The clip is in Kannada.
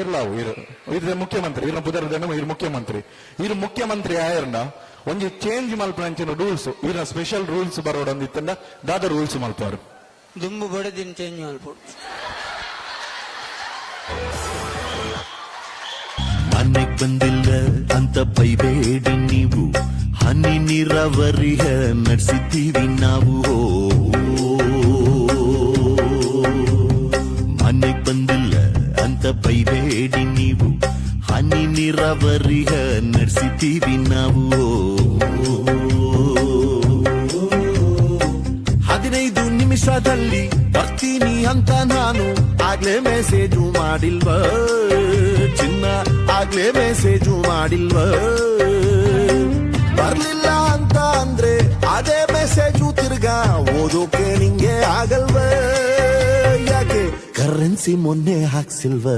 ಇರ್ಲಾವು ಇದು ಮುಖ್ಯಮಂತ್ರಿ ಇರ ಪುದರ್ದನ ಇರು ಮುಖ್ಯಮಂತ್ರಿ ಆಯರ್ನ ಒಂಜಿ ಚೇಂಜ್ ಮಲ್ಪನಂಚಿನ ರೂಲ್ಸ್ ಇರ ಸ್ಪೆಷಲ್ ರೂಲ್ಸ್ ಬರೋಡಂದಿತ್ತಂಡ ದಾದ ರೂಲ್ಸ್ ಮಲ್ಪಾರು ದುಂಬು ಬಡದಿನ ಚೇಂಜ್ ಮಲ್ಪಡು ಮನೆಗ್ ಬಂದಿಲ್ಲ ಅಂತ ಬೈಬೇಡಿ ನೀವು, ಹನಿ ನೀರಾವರಿಯ ನಡೆಸಿದ್ದೀವಿ ನಾವು. ಮನೆಗ್ ಬಂದಿಲ್ಲ ಅಂತ ಬೈಬೇಡಿ ನೀವು, ಹನಿ ನೀರಾವರಿಯ ನಡೆಸಿದ್ದೀವಿ ನಾವು. 15 ನಿಮಿಷದಲ್ಲಿ ಬರ್ತೀನಿ ಅಂತ ನಾನು ಆಗ್ಲೇ ಮೆಸೇಜು ಮಾಡಿಲ್ವ ಚಿನ್ನ, ಆಗ್ಲೇ ಮೆಸೇಜು ಮಾಡಿಲ್ವ. ಬರ್ಲಿಲ್ಲ ಅಂತ ಅಂದ್ರೆ ಅದೇ ಮೆಸೇಜು ತಿರ್ಗಾ ಓದೋಕೆ ನಿಂಗೆ ಆಗಲ್ವ, ಯಾಕೆ ಕರೆನ್ಸಿ ಮೊನ್ನೆ ಹಾಕ್ಸಿಲ್ವ.